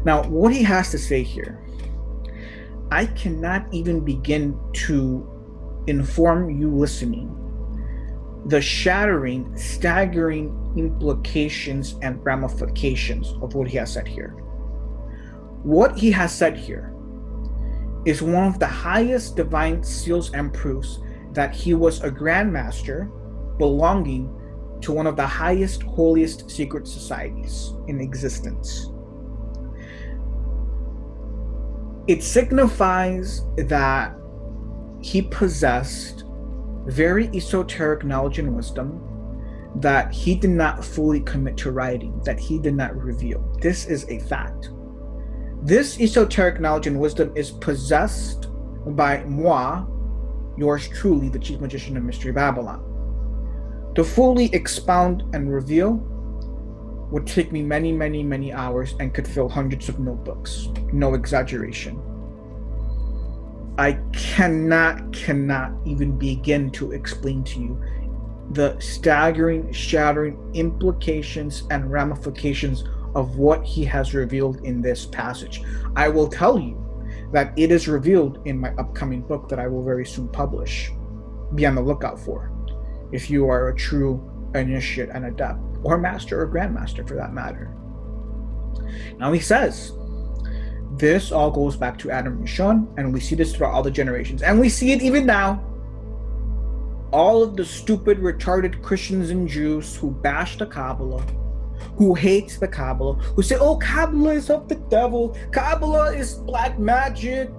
Now, what he has to say here, I cannot even begin to inform you listening the shattering, staggering implications and ramifications of what he has said here. What he has said here is one of the highest divine seals and proofs that he was a grandmaster belonging to one of the highest, holiest secret societies in existence. It signifies that he possessed very esoteric knowledge and wisdom that he did not fully commit to writing, that he did not reveal. This is a fact. This esoteric knowledge and wisdom is possessed by moi, yours truly, the chief magician of Mystery Babylon. To fully expound and reveal would take me many, many, many hours and could fill hundreds of notebooks. No exaggeration. I cannot even begin to explain to you the staggering, shattering implications and ramifications of what he has revealed in this passage. I will tell you that it is revealed in my upcoming book that I will very soon publish. Be on the lookout for, if you are a true initiate and adept, or master or grandmaster for that matter. Now he says, this all goes back to Adam Rishon, and we see this throughout all the generations. And we see it even now. All of the stupid, retarded Christians and Jews who bash the Kabbalah, who hate the Kabbalah, who say, oh, Kabbalah is of the devil, Kabbalah is black magic,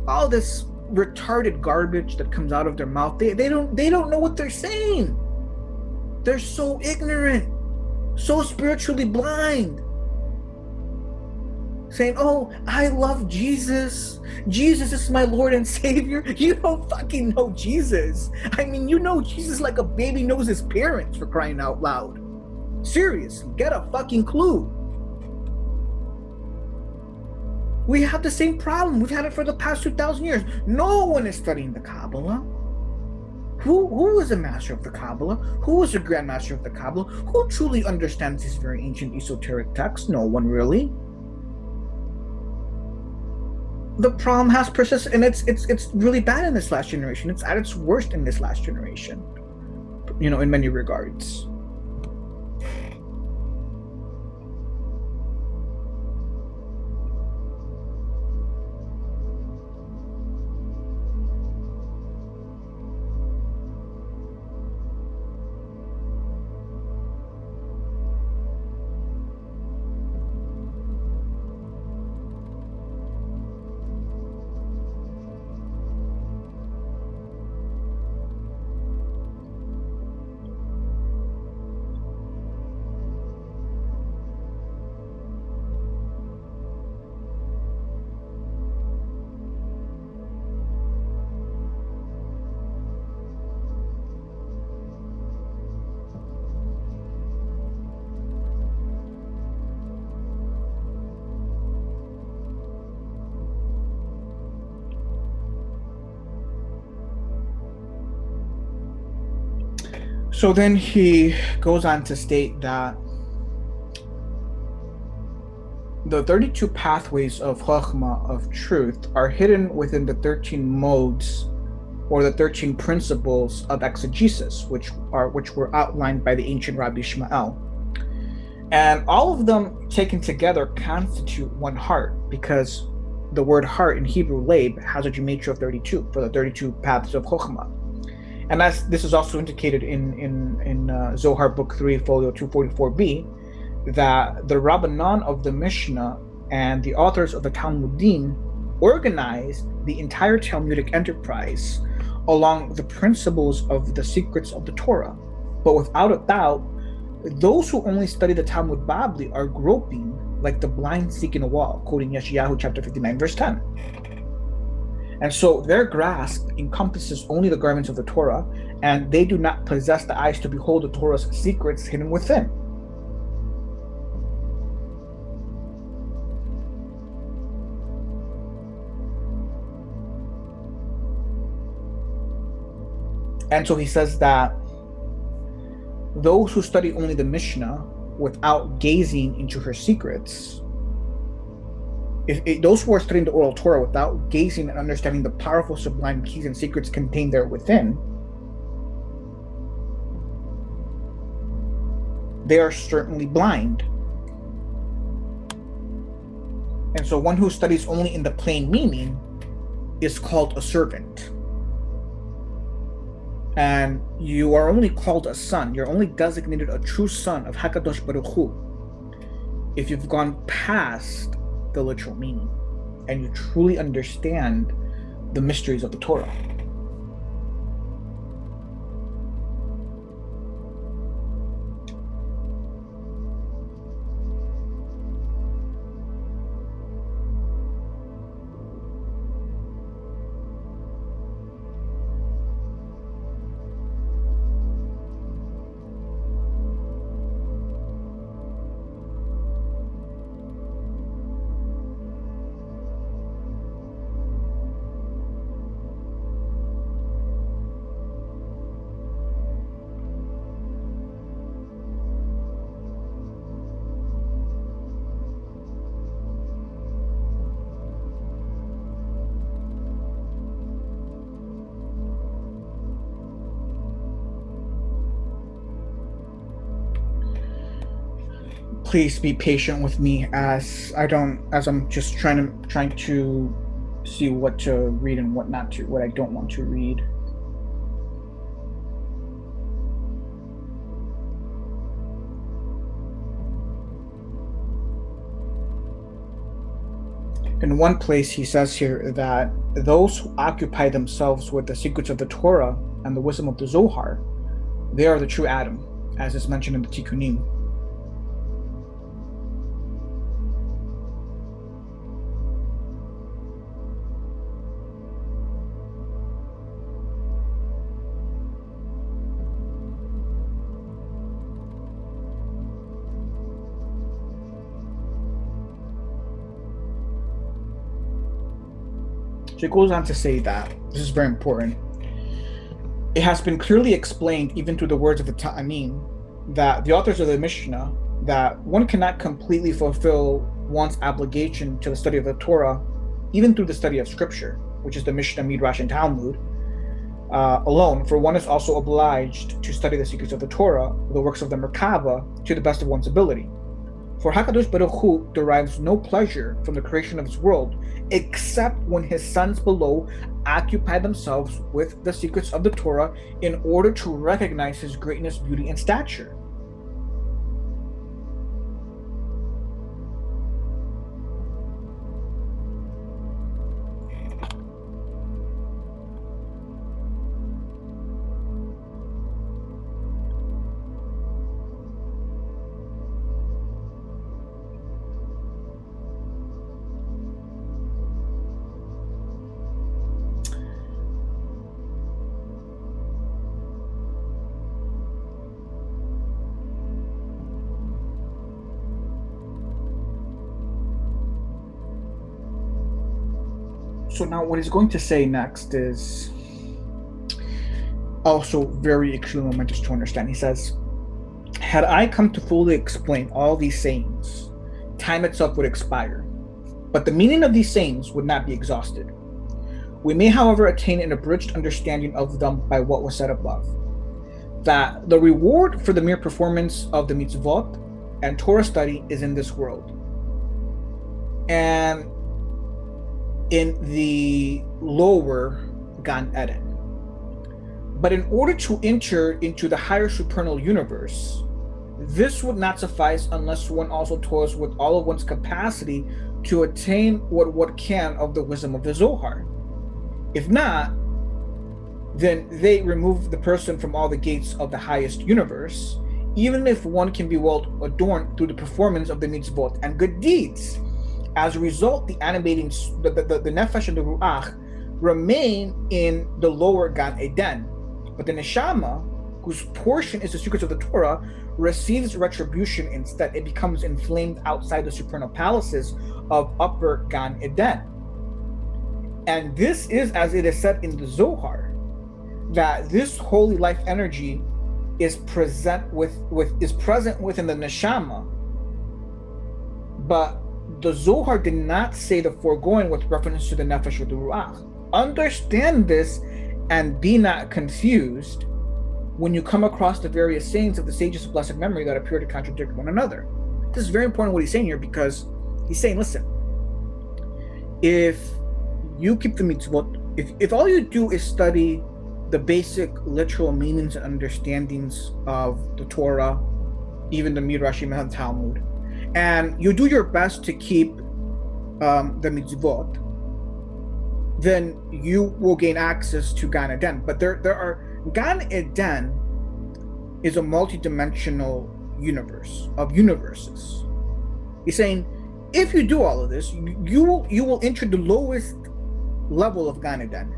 all this retarded garbage that comes out of their mouth. They don't know what they're saying. They're so ignorant, so spiritually blind. Saying, oh, I love Jesus. Jesus is my Lord and Savior. You don't fucking know Jesus. I mean, you know Jesus like a baby knows his parents, for crying out loud. Seriously, get a fucking clue. We have the same problem. We've had it for the past 2,000 years. No one is studying the Kabbalah. Who is a master of the Kabbalah? Who is a grandmaster of the Kabbalah? Who truly understands these very ancient esoteric texts? No one really. The problem has persisted, and it's really bad in this last generation. It's at its worst in this last generation, in many regards. So then he goes on to state that the 32 pathways of Chokhmah, of truth, are hidden within the 13 modes or the 13 principles of exegesis, which were outlined by the ancient Rabbi Ishmael. And all of them taken together constitute one heart, because the word heart in Hebrew, leib, has a gematria of 32 for the 32 paths of Chokhmah. And this is also indicated in Zohar Book 3, Folio 244b, that the Rabbanan of the Mishnah and the authors of the Talmudim organized the entire Talmudic enterprise along the principles of the secrets of the Torah. But without a doubt, those who only study the Talmud Babli are groping like the blind seeking a wall, quoting Yeshayahu chapter 59, verse 10. And so their grasp encompasses only the garments of the Torah, and they do not possess the eyes to behold the Torah's secrets hidden within. And so he says that those who study only the Mishnah without gazing into her secrets, if those who are studying the oral Torah without gazing and understanding the powerful, sublime keys and secrets contained there within, they are certainly blind. And so one who studies only in the plain meaning is called a servant. And you are only called a son, you're only designated a true son of HaKadosh Baruch Hu if you've gone past the literal meaning and you truly understand the mysteries of the Torah. Please be patient with me as I'm just trying to see what to read and what not to, what I don't want to read. In one place he says here that those who occupy themselves with the secrets of the Torah and the wisdom of the Zohar, they are the true Adam, as is mentioned in the Tikkunim. So it goes on to say that, this is very important, it has been clearly explained even through the words of the Ta'anim that the authors of the Mishnah, that one cannot completely fulfill one's obligation to the study of the Torah even through the study of Scripture, which is the Mishnah, Midrash, and Talmud, alone, for one is also obliged to study the secrets of the Torah, the works of the Merkava, to the best of one's ability. For HaKadosh Baruch Hu derives no pleasure from the creation of his world, except when his sons below occupy themselves with the secrets of the Torah in order to recognize his greatness, beauty, and stature. So now what he's going to say next is also very extremely momentous to understand. He says, had I come to fully explain all these sayings, time itself would expire, but the meaning of these sayings would not be exhausted. We may, however, attain an abridged understanding of them by what was said above, that the reward for the mere performance of the mitzvot and Torah study is in this world, and in the lower Gan Eden. But in order to enter into the higher supernal universe, this would not suffice unless one also toils with all of one's capacity to attain what can of the wisdom of the Zohar. If not, then they remove the person from all the gates of the highest universe, even if one can be well adorned through the performance of the mitzvot and good deeds. As a result, the animating, the nefesh and the ruach remain in the lower Gan Eden. But the Neshama, whose portion is the secrets of the Torah, receives retribution instead. It becomes inflamed outside the supernal palaces of upper Gan Eden. And this is, as it is said in the Zohar, that this holy life energy is present within the Neshama. But the Zohar did not say the foregoing with reference to the Nefesh or the Ruach. Understand this and be not confused when you come across the various sayings of the sages of blessed memory that appear to contradict one another. This is very important what he's saying here, because he's saying, listen, if you keep the mitzvot, if all you do is study the basic literal meanings and understandings of the Torah, even the Midrashim and the Talmud, and you do your best to keep the mitzvot, then you will gain access to Gan Eden. But Gan Eden is a multi-dimensional universe of universes. He's saying, if you do all of this, you will enter the lowest level of Gan Eden.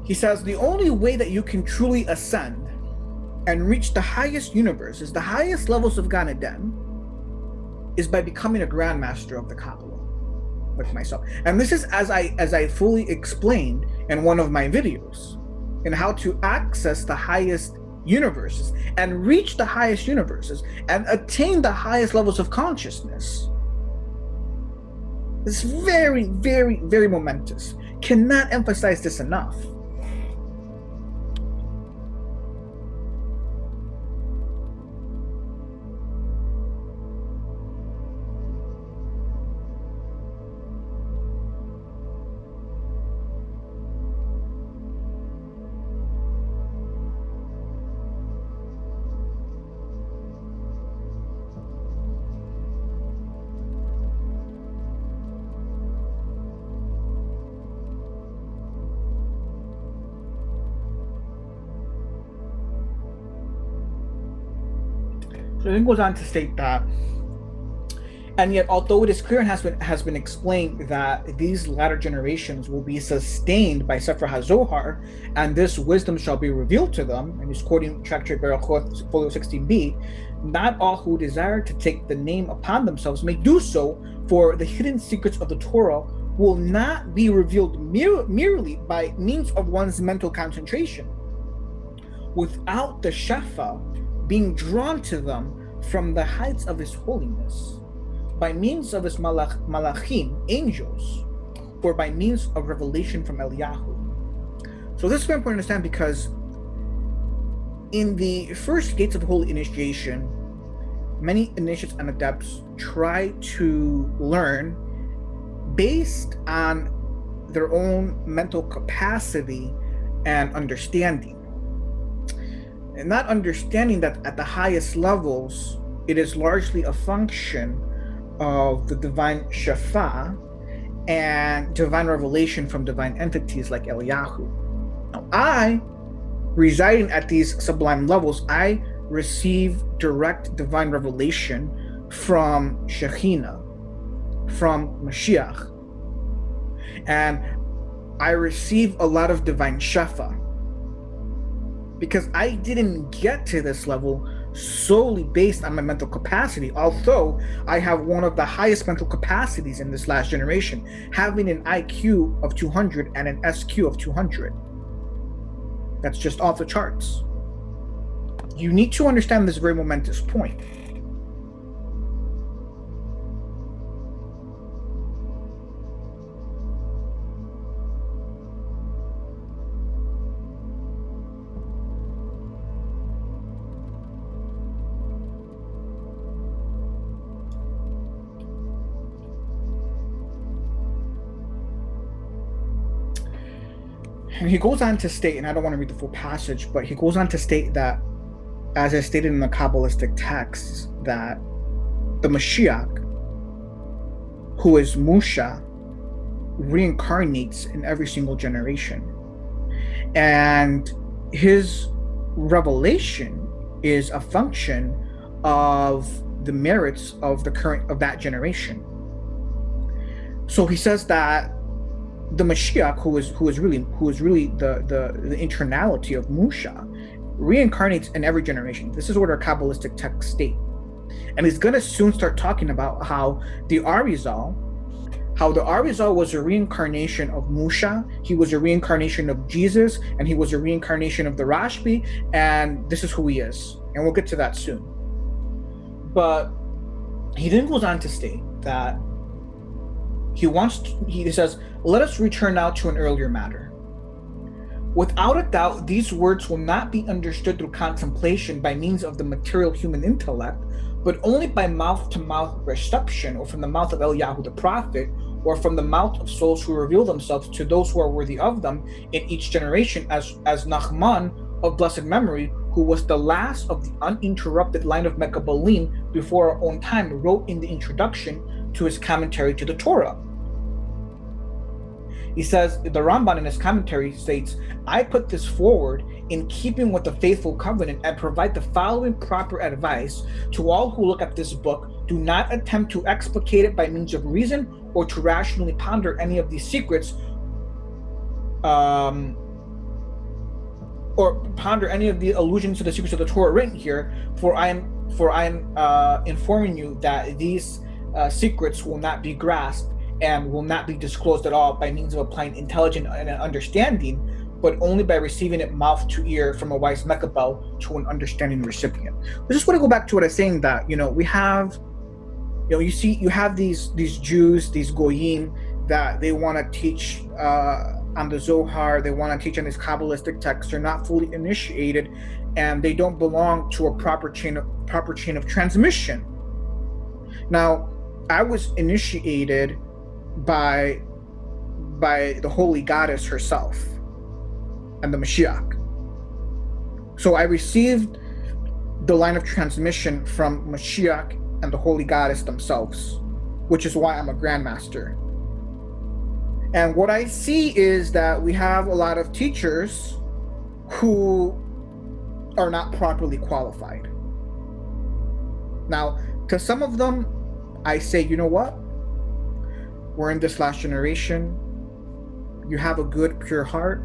He says the only way that you can truly ascend and reach the highest universes, the highest levels of Gan Eden, is by becoming a grandmaster of the Kabbalah, like myself. And this is as I fully explained in one of my videos, in how to access the highest universes and reach the highest universes and attain the highest levels of consciousness. It's very, very, very momentous. Cannot emphasize this enough. So then goes on to state that, and yet although it is clear and has been explained that these latter generations will be sustained by Sefer HaZohar, and this wisdom shall be revealed to them, and he's quoting Tractate Berachot, folio 16b, not all who desire to take the name upon themselves may do so, for the hidden secrets of the Torah will not be revealed merely by means of one's mental concentration, without the Shefa being drawn to them from the heights of his holiness, by means of his malachim, angels, or by means of revelation from Eliyahu. So this is very important to understand, because in the first gates of holy initiation, many initiates and adepts try to learn based on their own mental capacity and understanding. And not understanding that at the highest levels, it is largely a function of the divine Shefa and divine revelation from divine entities like Eliyahu. Now, I, residing at these sublime levels, I receive direct divine revelation from Shekhinah, from Mashiach. And I receive a lot of divine Shefa, because I didn't get to this level solely based on my mental capacity, although I have one of the highest mental capacities in this last generation, having an IQ of 200 and an SQ of 200. That's just off the charts. You need to understand this very momentous point. And he goes on to state, and I don't want to read the full passage, but he goes on to state that, as is stated in the Kabbalistic texts, that the Mashiach, who is Musha, reincarnates in every single generation. And his revelation is a function of the merits of that generation. So he says that the Mashiach, who is really the internality of Musha, reincarnates in every generation. This is what our Kabbalistic texts state. And he's going to soon start talking about how the Arizal was a reincarnation of Musha, he was a reincarnation of Jesus, and he was a reincarnation of the Rashbi, and this is who he is. And we'll get to that soon. But he then goes on to state that he says, let us return now to an earlier matter. Without a doubt, these words will not be understood through contemplation by means of the material human intellect, but only by mouth-to-mouth reception, or from the mouth of Eliyahu the prophet, or from the mouth of souls who reveal themselves to those who are worthy of them in each generation, as Nachman of blessed memory, who was the last of the uninterrupted line of Mekabalim before our own time, wrote in the introduction to his commentary to the Torah. He says, the Ramban in his commentary states, I put this forward in keeping with the faithful covenant and provide the following proper advice to all who look at this book. Do not attempt to explicate it by means of reason or to rationally ponder any of these secrets, or ponder any of the allusions to the secrets of the Torah written here, for I am informing you that these secrets will not be grasped and will not be disclosed at all by means of applying intelligence and understanding, but only by receiving it mouth to ear from a wise mekabel to an understanding recipient. I just want to go back to what I was saying, that we have, you have these Jews, these goyim, that they want to teach on the Zohar, they want to teach on these Kabbalistic texts. They're not fully initiated, and they don't belong to a proper chain of transmission. Now, I was initiated by the holy goddess herself and the Mashiach. So I received the line of transmission from Mashiach and the holy goddess themselves, which is why I'm a grandmaster. And what I see is that we have a lot of teachers who are not properly qualified. Now, to some of them, I say, you know what? We're in this last generation. You have a good, pure heart.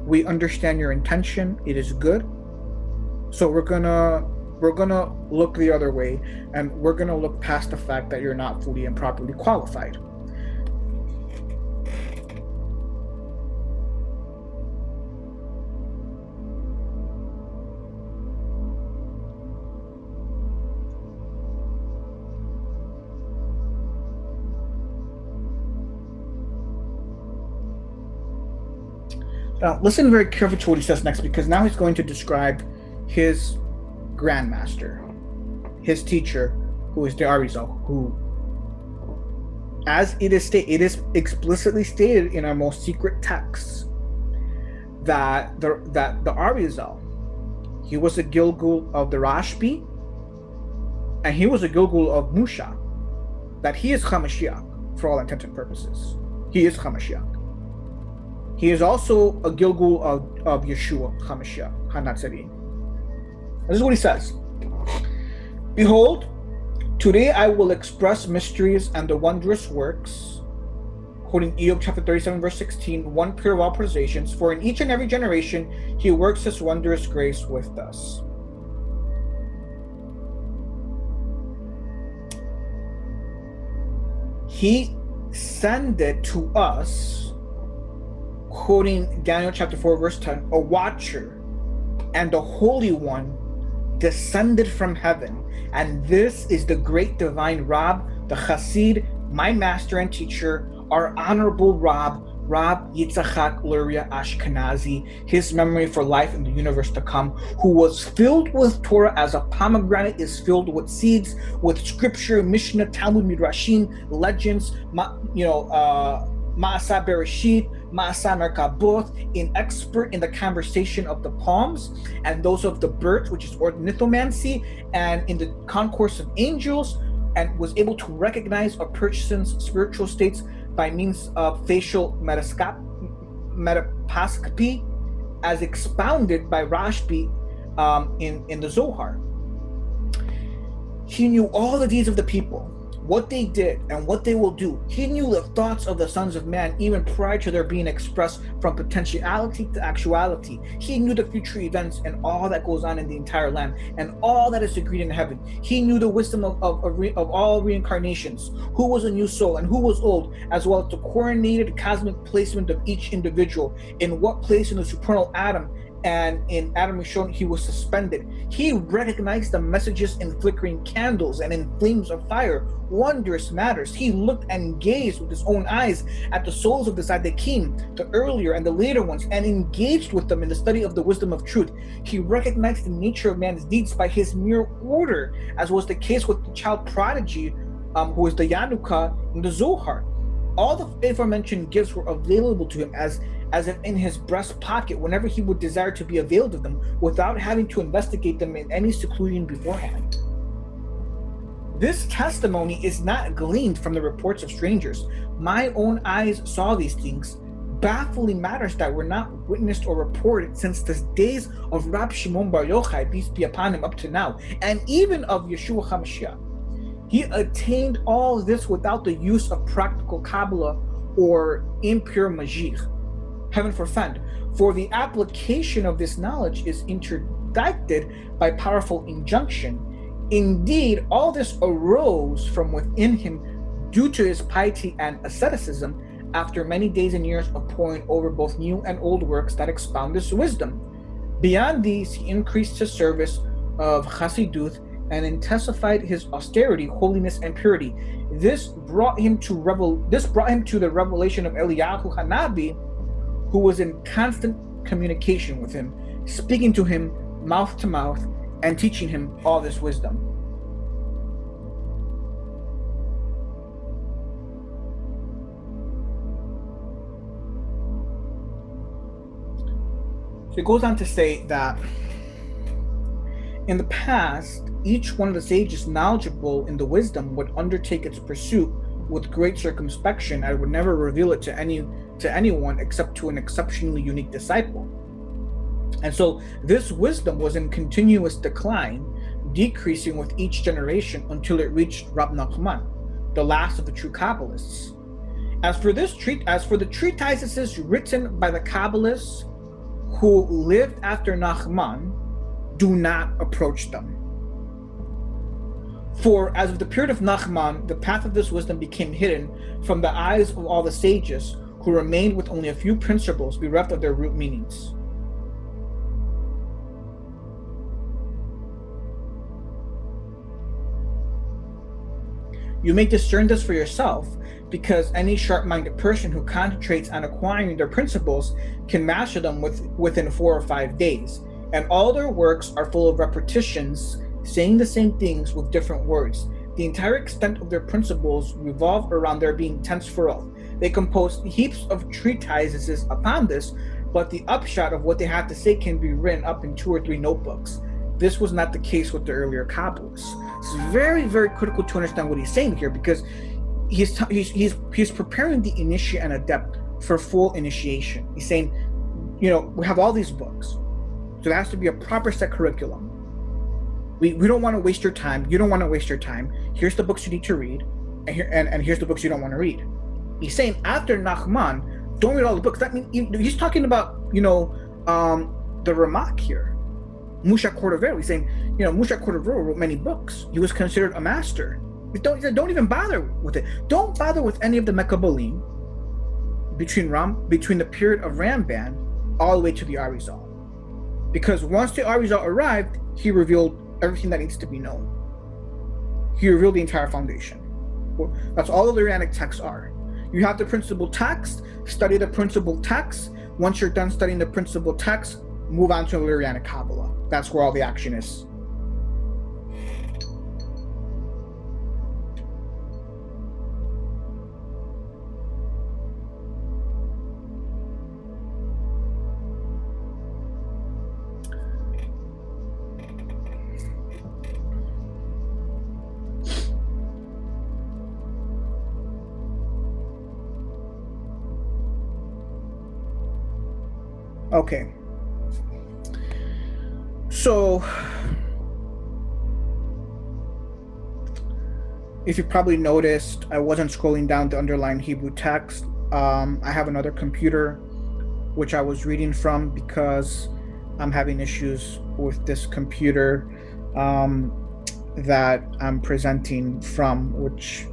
We understand your intention. It is good. So we're gonna look the other way, and we're gonna look past the fact that you're not fully and properly qualified. Now, listen very carefully to what he says next, because now he's going to describe his grandmaster, his teacher, who is the Arizal, who, as it is explicitly stated in our most secret texts, that the Arizal, he was a Gilgul of the Rashbi, and he was a Gilgul of Musha, that he is HaMashiach for all intents and purposes. He is HaMashiach. He is also a Gilgul of Yeshua, HaMashiach, HaNatzari. This is what he says. Behold, today I will express mysteries and the wondrous works, quoting Eob chapter 37, verse 16, one pure of all precisions, for in each and every generation he works his wondrous grace with us. He sended to us, quoting Daniel chapter 4, verse 10, a watcher and the Holy One descended from heaven. And this is the great divine Rab, the Chassid, my master and teacher, our honorable Rab Yitzchak Luria Ashkenazi, his memory for life in the universe to come, who was filled with Torah as a pomegranate is filled with seeds, with scripture, Mishnah, Talmud, Midrashim, legends, Ma'aseh Bereshit, Ma'aseh Merkaboth, an expert in the conversation of the palms and those of the birds, which is ornithomancy, and in the concourse of angels, and was able to recognize a person's spiritual states by means of facial metaposcopy, as expounded by Rashbi in the Zohar. He knew all the deeds of the people, what they did and what they will do. He knew the thoughts of the sons of man even prior to their being expressed from potentiality to actuality. He knew the future events and all that goes on in the entire land and all that is decreed in heaven. He knew the wisdom of all reincarnations, who was a new soul and who was old, as well as the coordinated cosmic placement of each individual, in what place in the supernal atom. And in Adam is shown he was suspended. He recognized the messages in flickering candles and in flames of fire, wondrous matters. He looked and gazed with his own eyes at the souls of the Tzaddikim, the earlier and the later ones, and engaged with them in the study of the wisdom of truth. He recognized the nature of man's deeds by his mere order, as was the case with the child prodigy, who is the Yanuka in the Zohar. All the aforementioned gifts were available to him as if in his breast pocket whenever he would desire to be availed of them, without having to investigate them in any seclusion beforehand. This testimony is not gleaned from the reports of strangers. My own eyes saw these things, baffling matters that were not witnessed or reported since the days of Rab Shimon Bar Yochai, peace be upon him, up to now, and even of Yeshua HaMashiach. He attained all this without the use of practical Kabbalah or impure Magic. Heaven forfend, for the application of this knowledge is interdicted by powerful injunction. Indeed, all this arose from within him due to his piety and asceticism, after many days and years of poring over both new and old works that expound this wisdom. Beyond these, he increased his service of Chassidut and intensified his austerity, holiness, and purity. This brought him to the revelation of Eliyahu Hanabi, who was in constant communication with him, speaking to him mouth to mouth and teaching him all this wisdom. So it goes on to say that in the past, each one of the sages knowledgeable in the wisdom would undertake its pursuit with great circumspection and would never reveal it to anyone except to an exceptionally unique disciple. And so this wisdom was in continuous decline, decreasing with each generation until it reached Rab Nachman, the last of the true Kabbalists. As for the treatises written by the Kabbalists who lived after Nachman, do not approach them. For as of the period of Nachman, the path of this wisdom became hidden from the eyes of all the sages, who remained with only a few principles bereft of their root meanings. You may discern this for yourself, because any sharp-minded person who concentrates on acquiring their principles can master them within 4 or 5 days, and all their works are full of repetitions, saying the same things with different words. The entire extent of their principles revolve around their being tense-furled. They compose heaps of treatises upon this, but the upshot of what they have to say can be written up in 2 or 3 notebooks. This was not the case with the earlier Kabbalists. It's very, very critical to understand what he's saying here, because he's preparing the initiate and adept for full initiation. He's saying, we have all these books, so there has to be a proper set curriculum. We don't want to waste your time. You don't want to waste your time. Here's the books you need to read, and here's the books you don't want to read. He's saying after Nachman, don't read all the books. That means he's talking about the Ramak here, Moshe Cordovero. He's saying Moshe Cordovero wrote many books. He was considered a master. Don't even bother with it. Don't bother with any of the Mekabalim between the period of Ramban all the way to the Arizal, because once the Arizal arrived, he revealed everything that needs to be known. He revealed the entire foundation. That's all the Lurianic texts are. You have the principal text, study the principal text. Once you're done studying the principal text, move on to the Lurianic Kabbalah. That's where all the action is. Okay, so if you probably noticed, I wasn't scrolling down the underlying Hebrew text. I have another computer which I was reading from because I'm having issues with this computer that I'm presenting from, which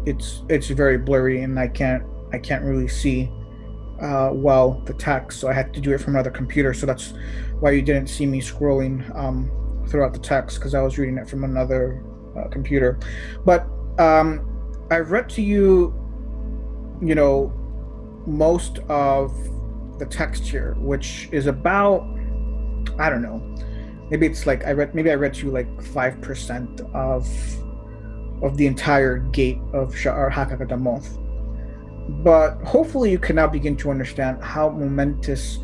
it's very blurry and I can't really see well the text, so I had to do it from another computer. So that's why you didn't see me scrolling throughout the text, because I was reading it from another computer. But I've read to you, most of the text here, which is about, I don't know, maybe it's like I read to you like 5% of the entire gate of Shaar HaHaQdamoth. But hopefully you can now begin to understand how momentous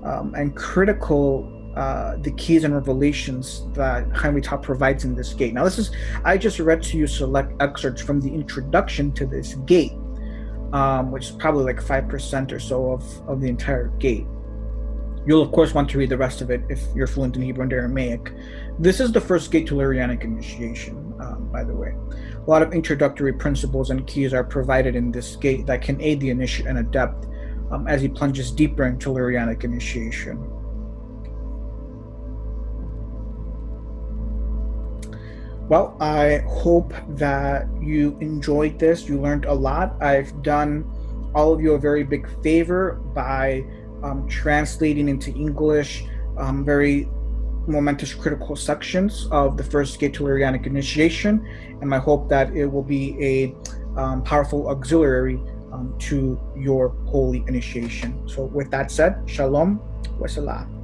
and critical the keys and revelations that HaHaQdamoth provides in this gate. Now, I just read to you select excerpts from the introduction to this gate, which is probably like 5% or so of the entire gate. You'll, of course, want to read the rest of it if you're fluent in Hebrew and Aramaic. This is the first gate to Lurianic initiation, by the way. A lot of introductory principles and keys are provided in this gate that can aid the initiate and adept as he plunges deeper into Lurianic initiation. Well, I hope that you enjoyed this. You learned a lot. I've done all of you a very big favor by translating into English very momentous critical sections of the first gate to Larianic initiation, and I hope that it will be a powerful auxiliary to your holy initiation. So with that said, shalom wa salam.